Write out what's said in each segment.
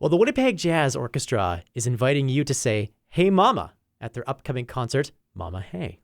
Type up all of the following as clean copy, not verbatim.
Well, the Winnipeg Jazz Orchestra is inviting you to say, "Hey Mama," at their upcoming concert, Mama Hey.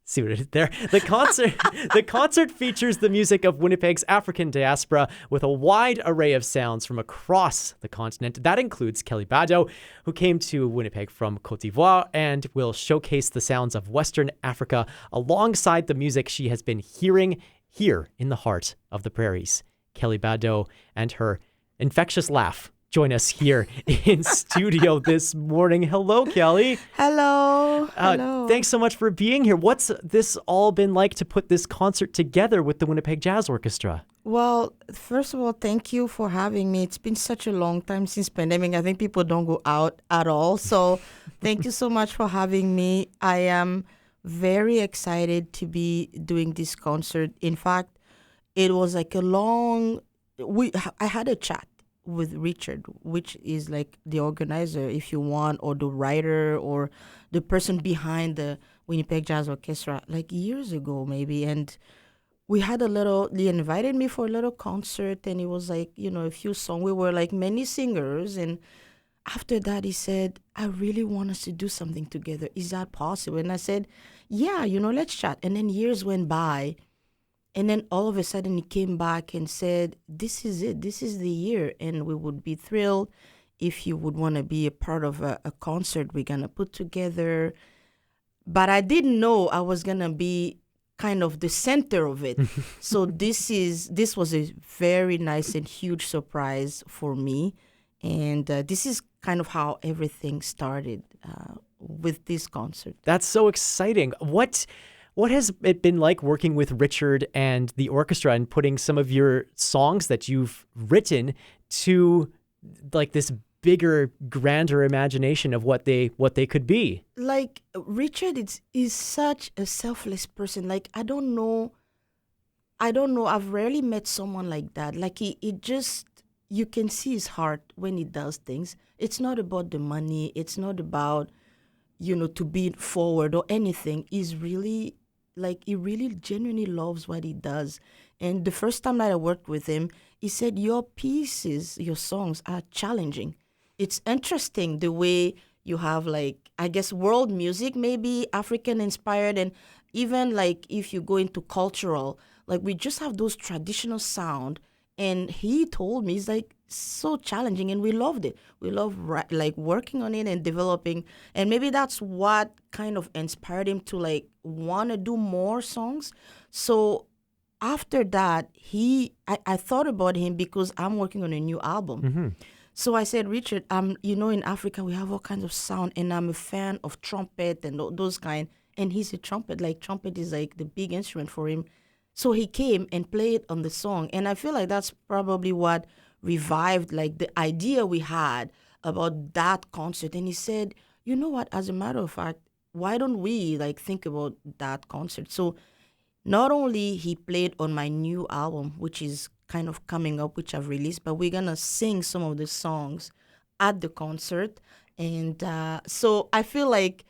See what I did there? The concert features the music of Winnipeg's African diaspora with a wide array of sounds from across the continent. That includes Kelly Bado, who came to Winnipeg from Côte d'Ivoire and will showcase the sounds of Western Africa alongside the music she has been hearing here in the heart of the prairies. Kelly Bado and her infectious laugh join us here in studio this morning. Hello, Kelly. Hello. Hello. Thanks so much for being here. What's this all been like to put this concert together with the Winnipeg Jazz Orchestra? Well, first of all, thank you for having me. It's been such a long time since pandemic. I think people don't go out at all. So thank you so much for having me. I am very excited to be doing this concert. In fact, it was like I had a chat with Richard, which is like the organizer, if you want, or the writer or the person behind the Winnipeg Jazz Orchestra, like years ago maybe. And we had he invited me for a little concert, and it was like, a few songs. We were like many singers. And after that, he said, "I really want us to do something together. Is that possible?" And I said, "Yeah, let's chat." And then years went by. And then all of a sudden he came back and said, "This is it. This is the year. And we would be thrilled if you would want to be a part of a concert we're going to put together." But I didn't know I was going to be kind of the center of it. So this was a very nice and huge surprise for me. And this is kind of how everything started with this concert. That's so exciting. What has it been like working with Richard and the orchestra and putting some of your songs that you've written to like this bigger, grander imagination of what they could be? Like Richard is such a selfless person. Like I don't know. I've rarely met someone like that. Like he just, you can see his heart when he does things. It's not about the money. It's not about, to be forward or anything. He's really, like, he really genuinely loves what he does. And the first time that I worked with him, he said, "Your pieces, your songs are challenging. It's interesting the way you have, like, I guess, world music, maybe African inspired. And even like if you go into cultural, like we just have those traditional sound." And he told me, it's like so challenging, and we loved it. We love like working on it and developing. And maybe that's what kind of inspired him to like want to do more songs. So after that, I thought about him because I'm working on a new album. Mm-hmm. So I said, "Richard, in Africa we have all kinds of sound, and I'm a fan of trumpet and those kind." And he's a trumpet. Like trumpet is like the big instrument for him. So he came and played on the song. And I feel like that's probably what revived like the idea we had about that concert. And he said, "You know what, as a matter of fact, why don't we like think about that concert?" So not only he played on my new album, which is kind of coming up, which I've released, but we're going to sing some of the songs at the concert. And so I feel like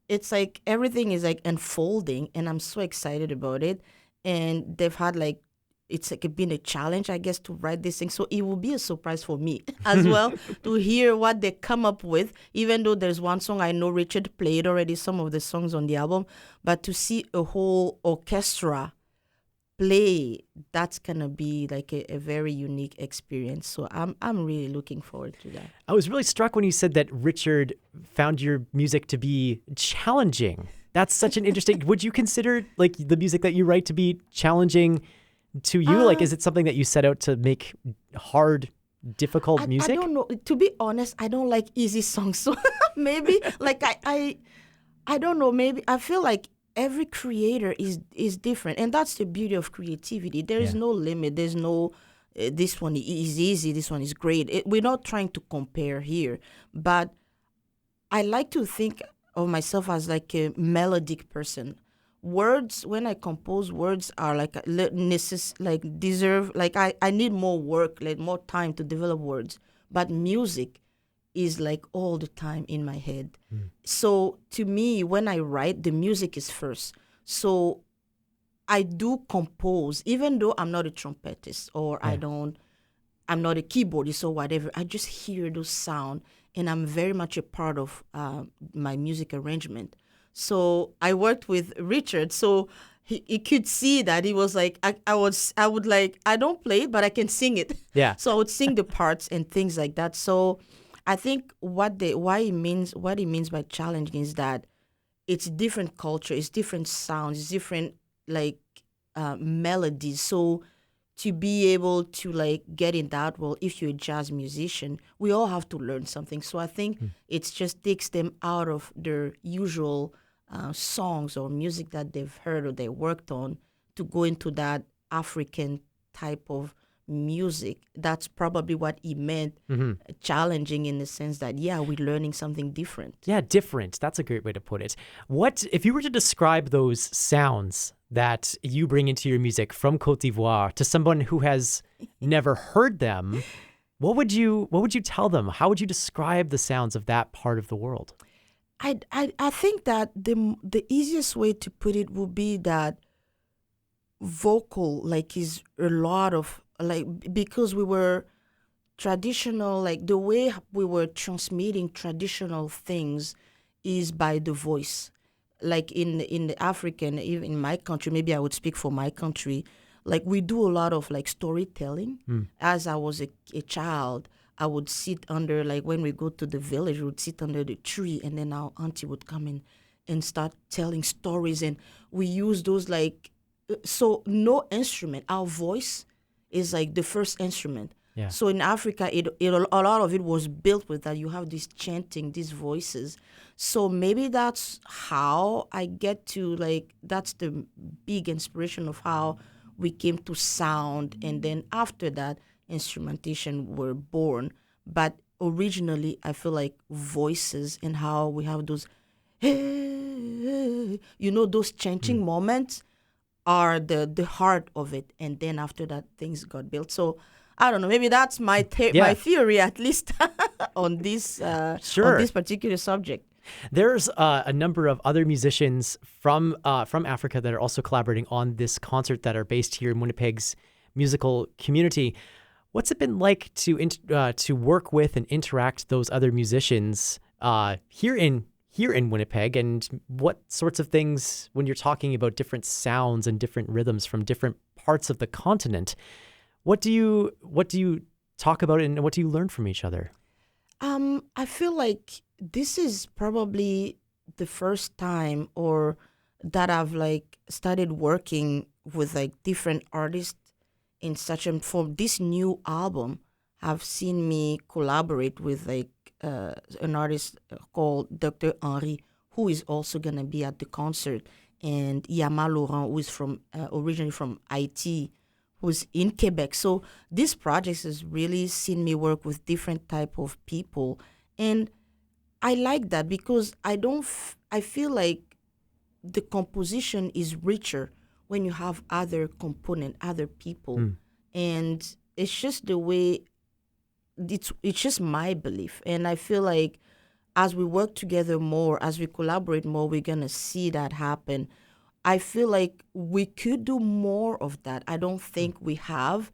it's like everything is like unfolding, and I'm so excited about it. And they've had like, it's like been a challenge, I guess, to write this thing. So it will be a surprise for me as well to hear what they come up with, even though there's one song I know Richard played already, some of the songs on the album, but to see a whole orchestra play, that's gonna be like a very unique experience. So I'm really looking forward to that. I was really struck when you said that Richard found your music to be challenging. That's such an interesting. Would you consider like the music that you write to be challenging to you? Like, is it something that you set out to make hard, difficult music? I don't know. To be honest, I don't like easy songs. So maybe like I don't know. Maybe I feel like every creator is different, and that's the beauty of creativity. There is no limit. There's no this one is easy, this one is great. We're not trying to compare here, but I like to think of myself as like a melodic person. Words, when I compose, words are like deserve, like I need more work, like more time to develop words. But music is like all the time in my head. So to me, when I write, the music is first. So I do compose, even though I'm not a trumpetist or I don't I'm not a keyboardist or whatever. I just hear those sound, and I'm very much a part of my music arrangement. So I worked with Richard, so he could see that. He was like, I would like, I don't play it, but I can sing it. Yeah. So I would sing the parts and things like that. So I think what it means by challenging is that it's different culture, it's different sounds, it's different like melodies. So to be able to like get in that world, if you're a jazz musician, we all have to learn something. So I think it just takes them out of their usual songs or music that they've heard or they worked on to go into that African type of music. That's probably what he meant, challenging in the sense that, yeah, we're learning something different. Yeah, different. That's a great way to put it. What if you were to describe those sounds that you bring into your music from Côte d'Ivoire to someone who has never heard them? What would you tell them? How would you describe the sounds of that part of the world? I think that the easiest way to put it would be that vocal like is a lot of like, because we were traditional, like the way we were transmitting traditional things is by the voice. Like in the African, even in my country, maybe I would speak for my country, like we do a lot of like storytelling. As I was a child, I would sit under, like when we go to the village, we would sit under the tree, and then our auntie would come in and start telling stories, and we use those like, so no instrument, our voice is like the first instrument. Yeah. So in Africa, a lot of it was built with that. You have this chanting, these voices. So maybe that's how I get to like, that's the big inspiration of how we came to sound. And then after that, instrumentation were born. But originally, I feel like voices and how we have those, hey, those chanting moments are the heart of it. And then after that, things got built. So I don't know. Maybe that's my my theory, at least on this on this particular subject. There's a number of other musicians from Africa that are also collaborating on this concert that are based here in Winnipeg's musical community. What's it been like to work with and interact those other musicians here in Winnipeg, and what sorts of things, when you're talking about different sounds and different rhythms from different parts of the continent, what do you talk about and what do you learn from each other? I feel like this is probably the first time or that I've like started working with like different artists in such a form. This new album have seen me collaborate with like an artist called Dr. Henry, who is also gonna be at the concert, and Yama Laurent, who is from originally from Haiti, who's in Quebec. So this project has really seen me work with different type of people, and I like that because I feel like the composition is richer when you have other component, other people, and it's just the way. It's just my belief, and I feel like as we work together more, as we collaborate more, we're gonna see that happen. I feel like we could do more of that. I don't think we have,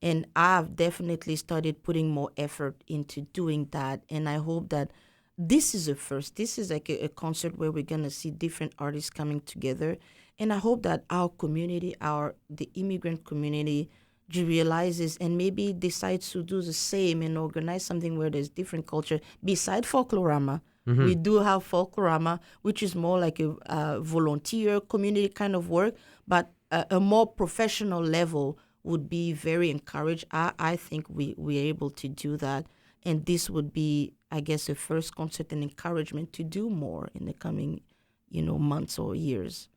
and I've definitely started putting more effort into doing that. And I hope that this is a first. This is like a concert where we're gonna see different artists coming together, and I hope that our community, the immigrant community, realizes and maybe decides to do the same and organize something where there's different culture. Beside Folklorama, we do have Folklorama, which is more like a volunteer community kind of work, but a more professional level would be very encouraged. I think we're able to do that, and this would be, I guess, a first concert and encouragement to do more in the coming, months or years.